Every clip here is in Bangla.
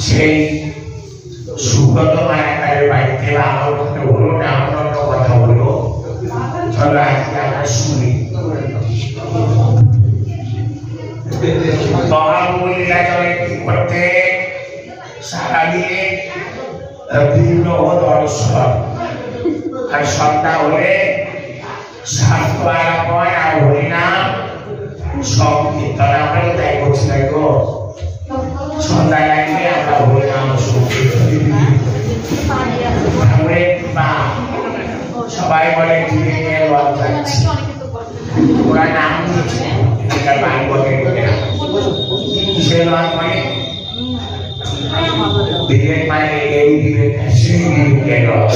সেই সুগত মায়াকারের বাড়িতে আমার কথা হলো না, অন্য কথা হলো। চলো আজকে আমরা শুনি। মহাবলীলা চলে কি করতে সারাদিনে বিভিন্ন দর্শন, আর সন্ধ্যা হলে শাস্ত্র আলাপন আর হরিনাম সংকীর্তন। আমরা তাই করছি তাই গো, সন্ধ্যা লাগলে আমরা হরিনাম সংকীর্তন। সবাই বলে দিদি নিয়ে লজ যাচ্ছি, ওরা নাম দিয়েছে কিসের লজ মানে বিবেক, মানে এই বিবেক সেই বিবেকের লজ,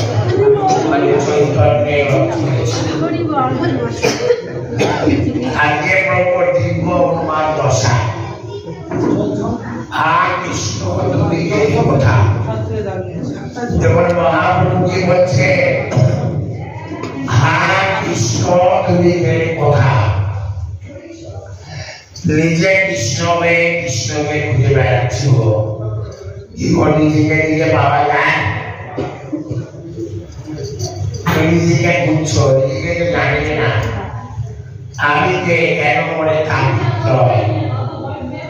মানে চৈতন্যের লজ। আজকে প্রভুর দিব্য অনুমান দশা, আর কৃষ্ণ দিকের কথা। যেমন মহাপ্রভু কি বলছে, হ্যাঁ কৃষ্ণ দিকের কথা। নিজে কৃষ্ণকে খুঁজে বেড়াচ্ছ, কি করে নিজেকে নিজে পাওয়া যায়? নিজেকে খুঁজছো, নিজেকে তো জানি না আমি কে, কেন মনে থাকতে হয়।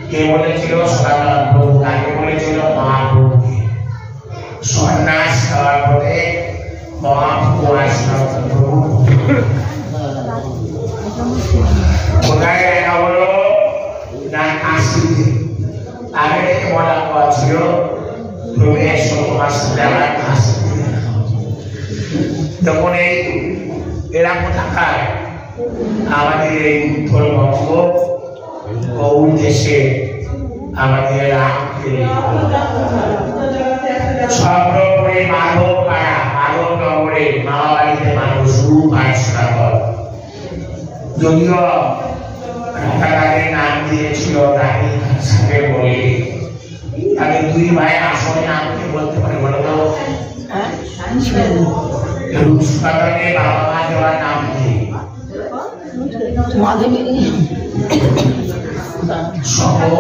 কে বলেছিল? সনাতন প্রভু। কাকে বলেছিল? মহাপ্রভুকে। সন্ন্যাস খাওয়ার পরে মহাপ্রভু আসলাম প্রভু। কোথায় দেখা হলো না কাশিতে। আগে থেকে বলা ছিল তুমি এসো, তোমার সাথে আমার কাশিতে। তখন এই এরা কোথাকার? আমাদের এই উত্তরবঙ্গ গৌর দেশে আমাদের সর্বোপরি মাধব পাড়া, মাধব নগরে মামাবাড়িতে মানুষ রূপ আসনাগর। যদিও রাধাকারের নাম দিয়েছিল রানী সাথে বলে, তাকে দুই ভাই আসলে নামকে বলতে পারে বলো তো? রূপসাধনে বাবা মা দেওয়ার নাম কি? সবর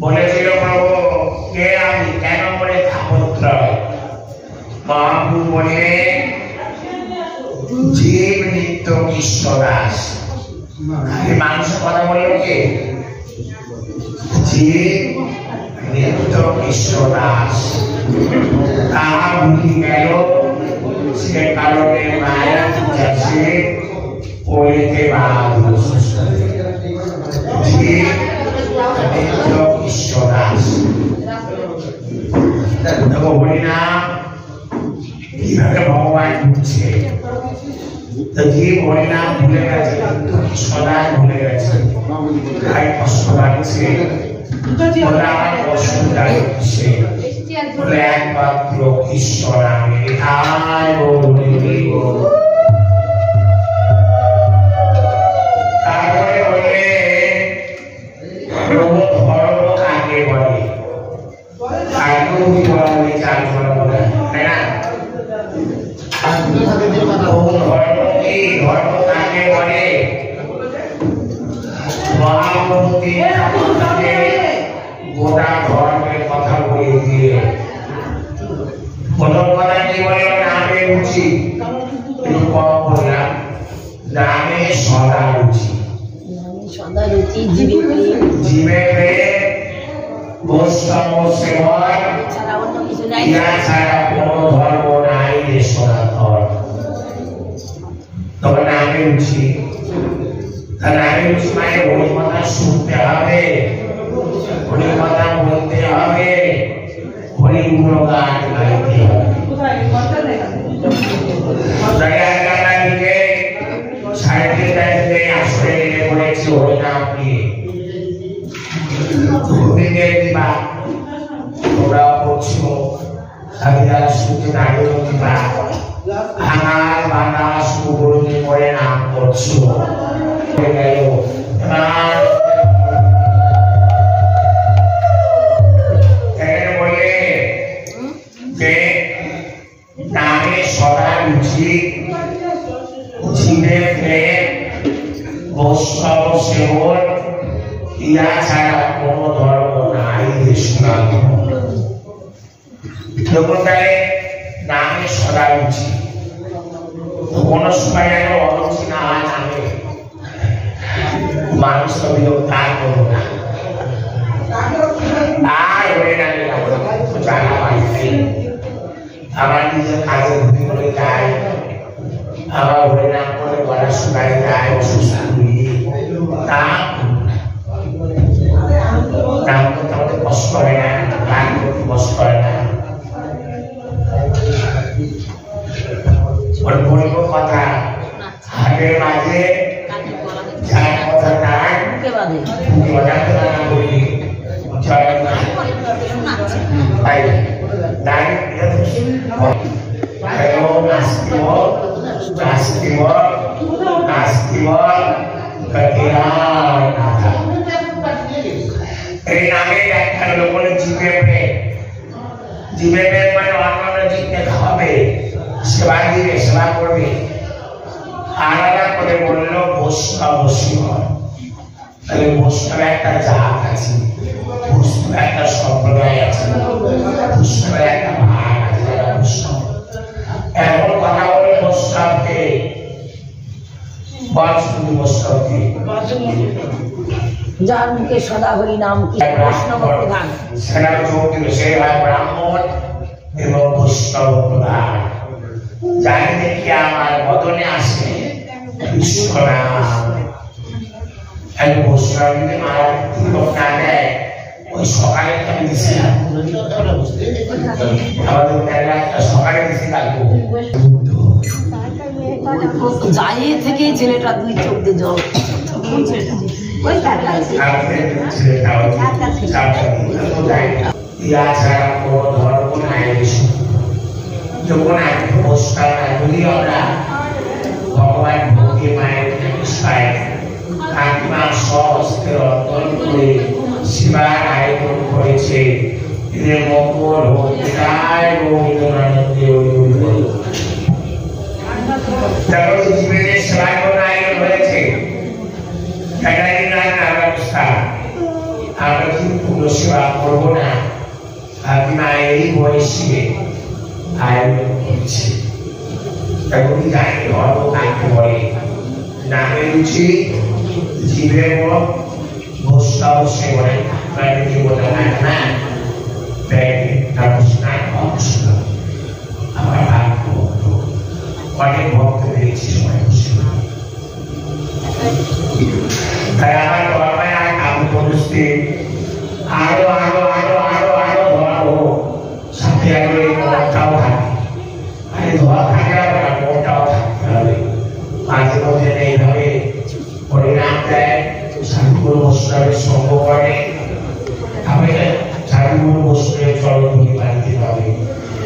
বলেছিল প্রভু কে আমি, কেন বলে থাপত্র। মহাপ্রভু বলে জীব নিত্য কৃষ্ণ দাস। মানুষের কথা বললো কে? জীব নিত্য কৃষ্ণ দাস। তাহা ভুলি গেল, সে কারণে মায়া যাচ্ছে পড়িতে বাধা। জীব নিত্য কৃষ্ণ দাস। দেখো হরিনাম কিভাবে ভগবান বুঝছে। জীব হরিনাম ভুলে গেছে, কিন্তু কৃষ্ণ দাস ভুলে গেছে। তাই কষ্ট লাগছে, আমার অসুবিধা হচ্ছে বলে একমাত্র কৃষ্ণ নামে ঠাই বলব। তারপরে বলে প্রভু ধর্ম কাকে বলে, কাকেও কি বলা হয়? চার বলা বলে, তাই না? ধর্ম কি, ধর্ম কাকে বলে? মহাপ্রভু গোটা ধর্মের কথা বলে দিয়ে প্রথম কথা কি বলে? নামে রুচি। একটু কম বললাম, নামে সদা রুচি। জীবে বৈষ্ণব সেবন, ইহা ছাড়া কোন ধর্ম নাই রে সনাতন। তবে নামে রুচি। নামে রুচি মানে ওই কথা শুনতে হবে, হরি কথা বলতে হবে, হরি গুণগান গাইতে হবে। আসলে বলেছি হরিনাম নিয়ে দিবা, তোমরাও করছো, সাবিরা শুনতে দাঁড়িয়ে দিবা, ভাঙার বাঁধা সুগুরুকে করে নাম করছো। গেল এবার বলে যে যে নামে সদা রুচি, জীবে প্রেম, বৈষ্ণব সেবন, ইহা ছাড়া কোন ধর্ম নাই সনাতন। লোকটায় নামে সদা রুচি, কোন সময় যেন অরুচি না হয় নামে, মানুষ তো বিরক্ত আর করবো না, আর হয়ে না জানা পাইছে আমার নিজের কাজে ঘুরি করে যায়, আমার হরিনাম করে গলা শুকায় যায়, অসুস্থ হই, নাম করতে আমাদের কষ্ট হয় না, গান করতে কষ্ট হয় না। বলব কথা হাতের মাঝে যার কথা নাই বুকে বাজাতে না করি জয় তাই নাই হ্যালো নাস্তিব নাস্তিব নাস্তিব কতিরায় নাথা। এই নামে একটা লোক বলে জীবে প্রেম, জীবে প্রেম মানে অন্যান্য জীবকে খাবে, সেবা দিবে, সেবা করবে। আলাদা করে বললো বৈষ্ণব শিবন, তাহলে বৈষ্ণব একটা জাত আছে, বৈষ্ণব একটা সম্প্রদায় আছে, বৈষ্ণবের একটা ভাগ আছে, যারা বৈষ্ণব। এমন কথা বলে বৈষ্ণবকে বৈষ্ণবী বৈষ্ণবকে যার মুখে সদা হরি নাম কি বৈষ্ণব প্রধান, সেটা যোগ দিল, সে হয় ব্রাহ্মণ এবং বৈষ্ণব প্রধান। জানি দেখি আমার বদনে আসে বিশ্বনাথ, আমি বৈষ্ণব যদি মারা তিলক না দেয়, ওই সকালে আমি দিছিলাম আমাদের মেলা সকালে দিছি কালকে যাইয়ে থেকে ছেলেটা দুই চোখ দিয়ে জল ইয়া ছাড়া কোন ধর্ম নাই। যখন আমি বৈষ্ণব যদি আমরা ভগবান ভক্তি মায়ের পাই, আত্মা সহস্তের অর্জন করে শিবার আয়োজন করেছে, এদের মঙ্গল হোক, তাই রবীন্দ্রনাথে তারপরে জীবনের সেবা করার আয়োজন হয়েছে। ব্যবস্থা আমরা যদি পুরো সেবা করবো না, আত্মা এই বয়সে আয়োজন করছে। তখন জানি ধর্ম কাকে বলে, নামে রুচি, জীবে বৈষ্ণব সেবনে জীবনে না আমার ভাগ্য অনেক ভক্ত পেয়েছি সময় বসে। তাই আমার ধর্মে আমি বলছি আরো আরো আরো আরো আরো ধর্ম সাথে আরো এই মনটাও থাকে, আরে ধোয়া থাকে হবে না, মনটাও থাকতে হবে। মাঝে মধ্যে এইভাবে হরিনাম দেয়, সাধুগুরু বৈষ্ণবের সঙ্গ করে, তবে সাধুগুরু বৈষ্ণবের চরণ ধুলি বাড়িতে হবে।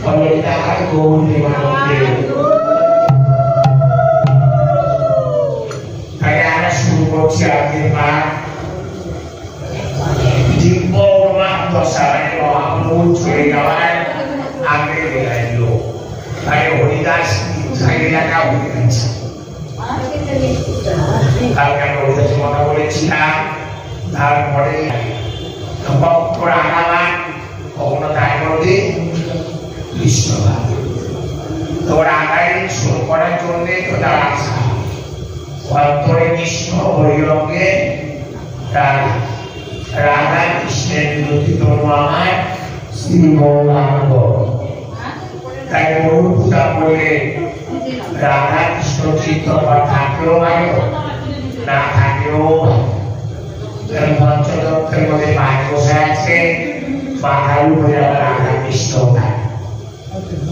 তবে তাহার গৌর প্রেমানন্দে তাই আমরা শুরু করছি আজকের পাঠ। দিব্য দশা মানে মহাপ্রভু চলে যাওয়ার আগে বেড়াইল, তাই হরিদাস এলাকা হয়ে গেছে। কালকে আমরা হরিদাসের কথা বলেছিলাম, তারপরে আগামান কখনো তাই মধ্যে বিশ্বভাগ তোর আগামী শুরু করার জন্য তো তার আশা অন্তরে কৃষ্ণ হরিরঙ্গে রাধা কৃষ্ণের বিরোধী তনু আমার শ্রী গৌরাঙ্গ। তাই গরু পূজা করলে রাধা কৃষ্ণ চিত্ত থাকলেও ভালো, না থাকলেও পঞ্চতত্ত্বের মধ্যে পাঁচ বসে আছে, মাথার উপরে আবার রাধা কৃষ্ণ থাকে।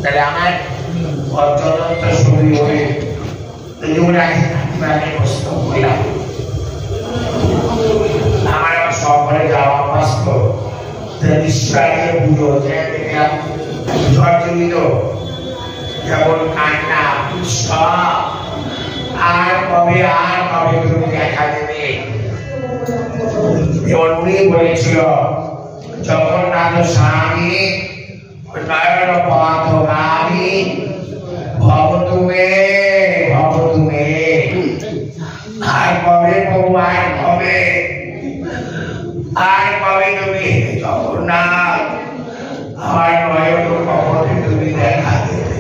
তাহলে আমার পঞ্চতত্ত্ব শুরু হয়ে প্রশ্ন করলাম, আমার আবার সকলে যাওয়া অভ্যস্ত ঈশ্বরের পুজো দেখলাম জর্জরিত, যেমন কান্না আর কবে তুমি দেখা দেবে। যেমন উনি বলেছিল জগন্নাথ স্বামী নয়ন পথগামী ভব তুমি আর কবে প্রভু আর কবে তুমি জগন্নাথ আমার নয়ন কবরে তুমি দেখা দেবে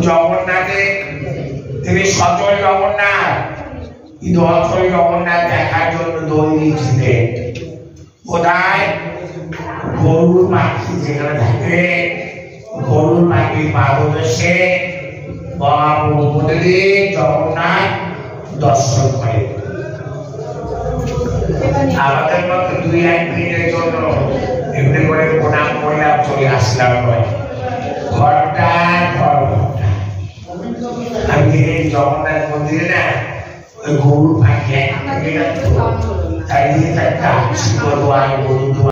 জগন্নাথে তিনি সচল জগন্নাথ কিন্তু অচল জগন্নাথ দেখার জন্য দৈনিক ছিলেন কোথায় গরুর পাখি যেখানে থাকে গরুর পাখি পাদদেশে প্রতিদিন জগন্নাথ দর্শন করে আমাদের মতো 2-1 মিনিটের জন্য এমনি করে প্রণাম করলাম চলে আসলাম ঘন্টা আমি জগন্নাথ মন্দিরে না ওই গরুর পাখি একটা তাই একটা গরু